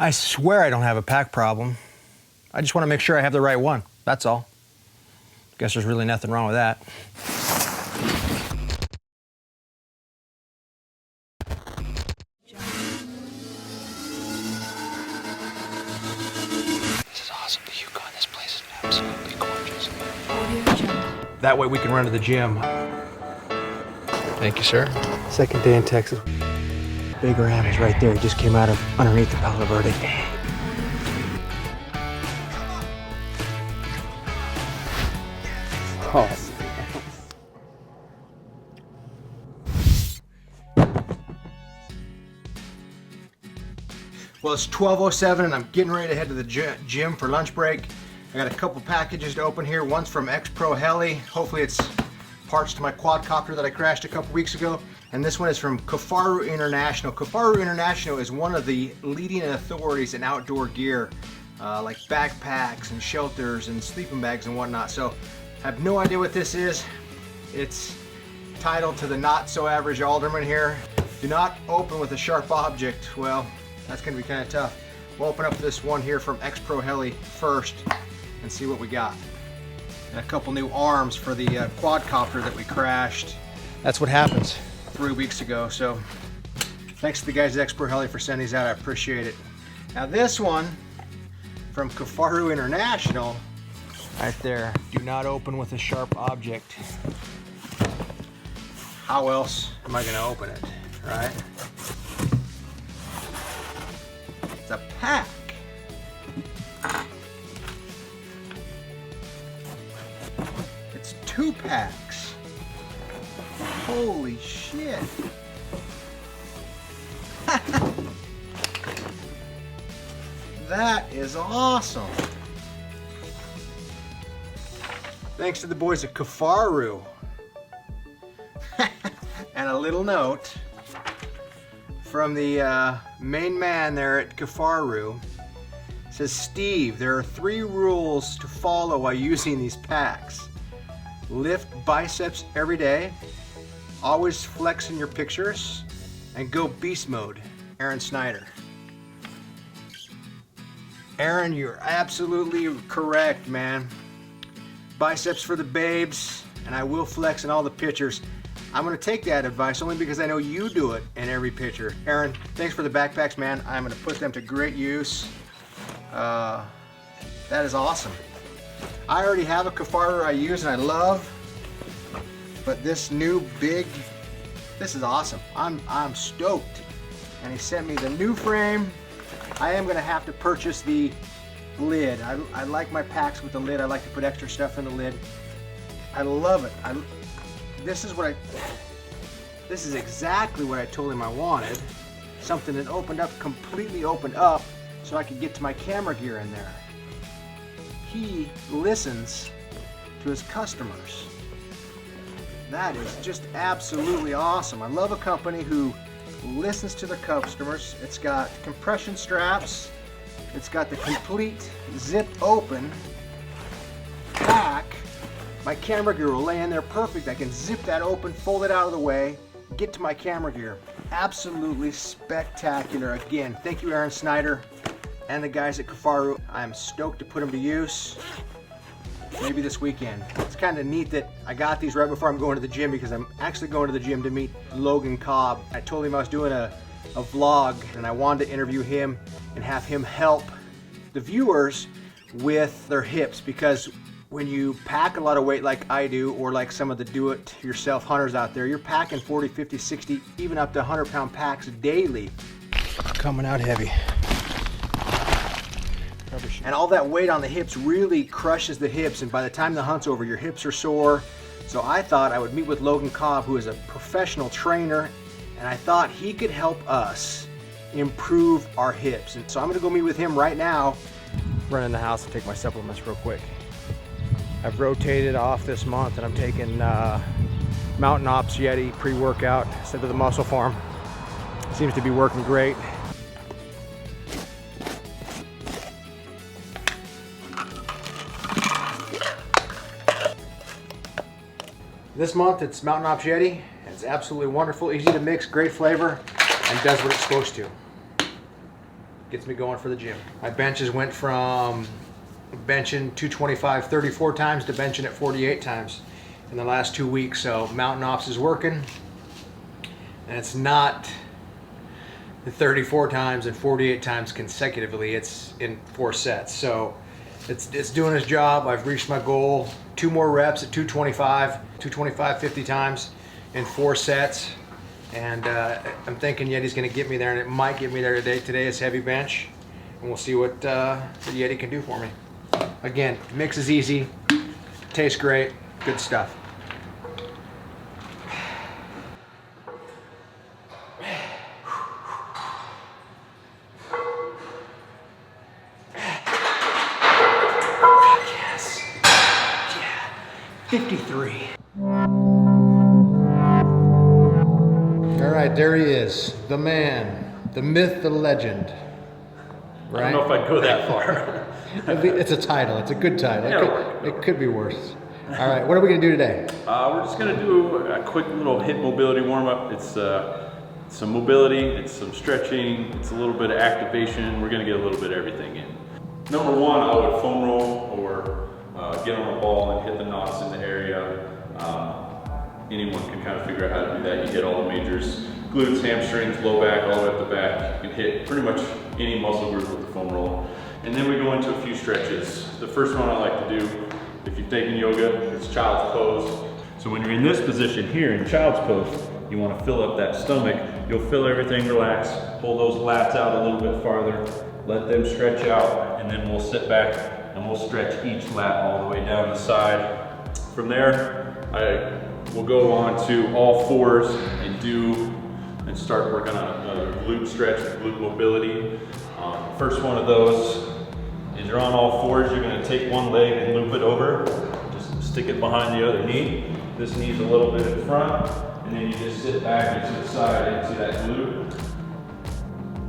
I swear I don't have a pack problem. I just want to make sure I have the right one. That's all. Guess there's really nothing wrong with that. This is awesome. The Yukon. This place is absolutely gorgeous. That way we can run to the gym. Thank you, sir. Second day in Texas. Big ram is right there. He just came out of underneath the Palo Verde. Oh. Well, it's 12:07 and I'm getting ready to head to the gym for lunch break. I got a couple packages to open here. One's from X-Pro Heli. Hopefully it's parts to my quadcopter that I crashed a couple weeks ago. And this one is from Kifaru International. Kifaru International is one of the leading authorities in outdoor gear, like backpacks and shelters and sleeping bags and whatnot. So I have no idea what this is. It's titled to the not so average alderman here. Do not open with a sharp object. Well, that's gonna be kind of tough. We'll open up this one here from X-Pro Heli first and see what we got. And a couple new arms for the quadcopter that we crashed. That's what happens 3 weeks ago. So thanks to the guys at X-Pro Heli for sending these out. I appreciate it. Now this one from Kifaru International, right there. Do not open with a sharp object. How else am I gonna open it, right? It's a pack. It's 2 packs. Holy shit. That is awesome. Thanks to the boys at Kifaru. And a little note from the main man there at Kifaru. It says, Steve, there are 3 rules to follow while using these packs. Lift biceps every day, always flex in your pictures, and go beast mode. Aaron Snyder. Aaron, you're absolutely correct, man. Biceps for the babes, and I will flex in all the pictures. I'm gonna take that advice only because I know you do it in every picture. Aaron, thanks for the backpacks, man. I'm gonna put them to great use. That is awesome. I already have a Kifaru I use and I love, but this new big, this is awesome. I'm stoked. And he sent me the new frame. I am gonna have to purchase the lid. I like my packs with the lid. I like to put extra stuff in the lid. I love it. This is exactly what I told him I wanted. Something that opened up, completely opened up, so I could get to my camera gear in there. He listens to his customers. That is just absolutely awesome. I love a company who listens to their customers. It's got compression straps. It's got the complete zipped open pack. My camera gear will lay in there perfect. I can zip that open, fold it out of the way, get to my camera gear. Absolutely spectacular. Again, thank you, Aaron Snyder and the guys at Kifaru. I'm stoked to put them to use. Maybe this weekend. It's kind of neat that I got these right before I'm going to the gym because I'm actually going to the gym to meet Logan Cobb. I told him I was doing a vlog and I wanted to interview him and have him help the viewers with their hips, because when you pack a lot of weight like I do, or like some of the do-it-yourself hunters out there, you're packing 40, 50, 60, even up to 100-pound packs daily. Coming out heavy. And all that weight on the hips really crushes the hips, and by the time the hunt's over, your hips are sore. So I thought I would meet with Logan Cobb, who is a professional trainer, and I thought he could help us improve our hips. And so I'm gonna go meet with him right now. Run in the house and take my supplements real quick. I've rotated off this month and I'm taking Mountain Ops Yeti pre-workout instead of the Muscle Farm. Seems to be working great. This month it's Mountain Ops Yeti. It's absolutely wonderful, easy to mix, great flavor, and does what it's supposed to. Get gets me going for the gym. My benches went from benching 225 34 times to benching at 48 times in the last 2 weeks. So Mountain Ops is working, and it's not 34 times and 48 times consecutively. It's in 4 sets. So it's doing its job. I've reached my goal. 2 more reps at 225 50 times in 4 sets. And I'm thinking Yeti's gonna get me there, and it might get me there today. Today is heavy bench, and we'll see what the Yeti can do for me. Again, mix is easy, tastes great, good stuff. Yes, yeah, 53. All right, there he is, the man, the myth, the legend. Right? I don't know if I'd go that far. It's a title. It's a good title. It could be worse. All right, what are we going to do today? We're just going to do a quick little hip mobility warm-up. It's some mobility, it's some stretching, it's a little bit of activation. We're going to get a little bit of everything in. Number 1, I would foam roll or get on a ball and hit the knots in the area. Anyone can kind of figure out how to do that. You hit all the majors, glutes, hamstrings, low back, all the way up the back. You can hit pretty much any muscle group with the foam roll. And then we go into a few stretches. The first one I like to do, if you've taken yoga, it's child's pose. So when you're in this position here in child's pose, you want to fill up that stomach. You'll feel everything relax. Pull those lats out a little bit farther. Let them stretch out, and then we'll sit back and we'll stretch each lat all the way down the side. From there, we'll go on to all 4s and start working on a glute stretch, glute mobility. First one of those is you're on all 4s. You're going to take one leg and loop it over. Just stick it behind the other knee. This knee's a little bit in front, and then you just sit back into the side into that glute.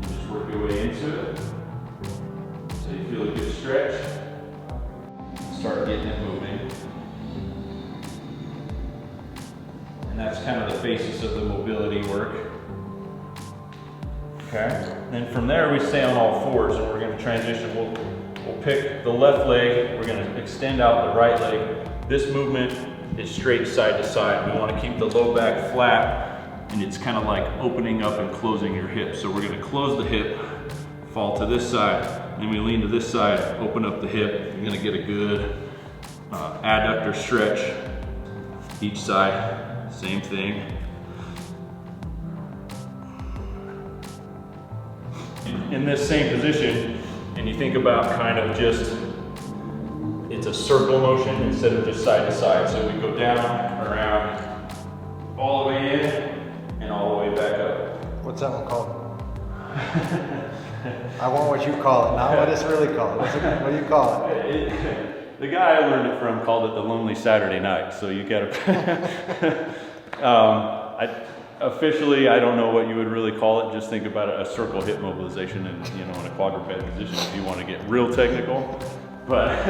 You just work your way into it. So you feel a good stretch. Start getting it moving. And that's kind of the basis of the mobility work. Okay. Then from there we stay on all 4s, and we're going to transition. We'll pick the left leg. We're going to extend out the right leg. This movement is straight side to side. We want to keep the low back flat, and it's kind of like opening up and closing your hip. So we're going to close the hip, fall to this side, then we lean to this side, open up the hip. You're going to get a good adductor stretch each side. Same thing. In this same position, and you think about kind of just, it's a circle motion instead of just side to side. So we go down, around, all the way in, and all the way back up. What's that one called? I want what you call it, not what it's really called. What do you call it? The guy I learned it from called it the Lonely Saturday Night, so you gotta, officially, I don't know what you would really call it. Just think about a circle hip mobilization and, in a quadruped position if you want to get real technical. But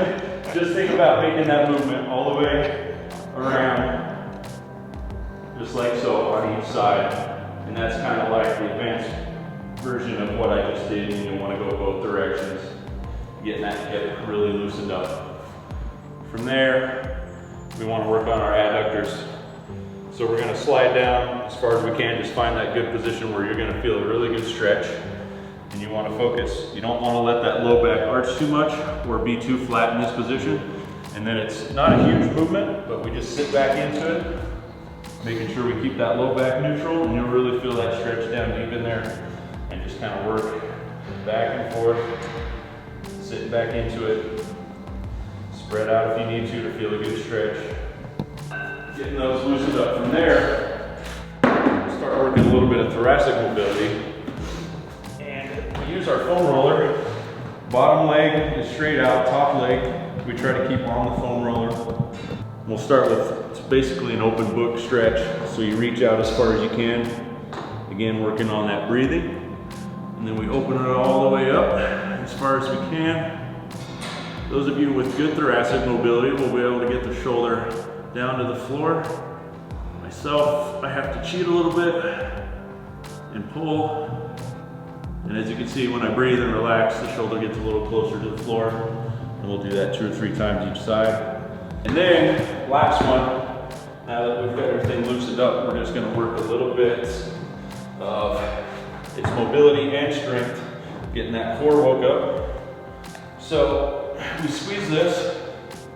just think about making that movement all the way around, just like so on each side. And that's kind of like the advanced version of what I just did. You want to go both directions, getting that hip really loosened up. From there, we want to work on our adductors. So we're going to slide down as far as we can. Just find that good position where you're going to feel a really good stretch. And you want to focus. You don't want to let that low back arch too much or be too flat in this position. And then it's not a huge movement, but we just sit back into it, making sure we keep that low back neutral, and you'll really feel that stretch down deep in there. And just kind of work back and forth, sitting back into it. Spread out if you need to feel a good stretch. Getting those loosened up. From there, start working a little bit of thoracic mobility. And we use our foam roller. Bottom leg is straight out, top leg we try to keep on the foam roller. We'll start with, it's basically an open book stretch. So you reach out as far as you can. Again, working on that breathing. And then we open it all the way up as far as we can. Those of you with good thoracic mobility will be able to get the shoulder down to the floor. Myself, I have to cheat a little bit and pull And as you can see, when I breathe and relax, the shoulder gets a little closer to the floor. And we'll do that 2 or 3 times each side. And then, last one, now that we've got everything loosened up, we're just gonna work a little bit of its mobility and strength, getting that core woke up. So we squeeze this,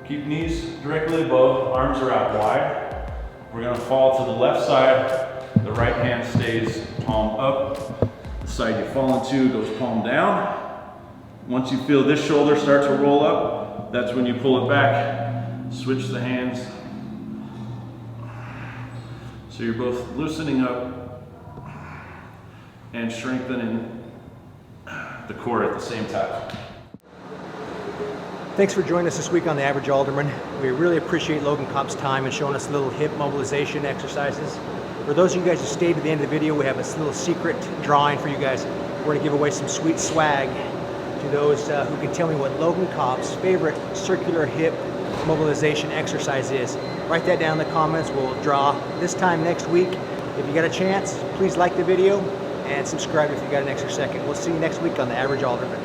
keep knees directly above, arms are out wide. We're gonna fall to the left side, the right hand stays palm up. The side you fall into goes palm down. Once you feel this shoulder start to roll up, that's when you pull it back, switch the hands. So you're both loosening up and strengthening the core at the same time. Thanks for joining us this week on The Average Alderman. We really appreciate Logan Cobb's time and showing us little hip mobilization exercises. For those of you guys who stayed to the end of the video, we have this little secret drawing for you guys. We're going to give away some sweet swag to those who can tell me what Logan Cobb's favorite circular hip mobilization exercise is. Write that down in the comments. We'll draw this time next week. If you got a chance, please like the video and subscribe if you got an extra second. We'll see you next week on The Average Alderman.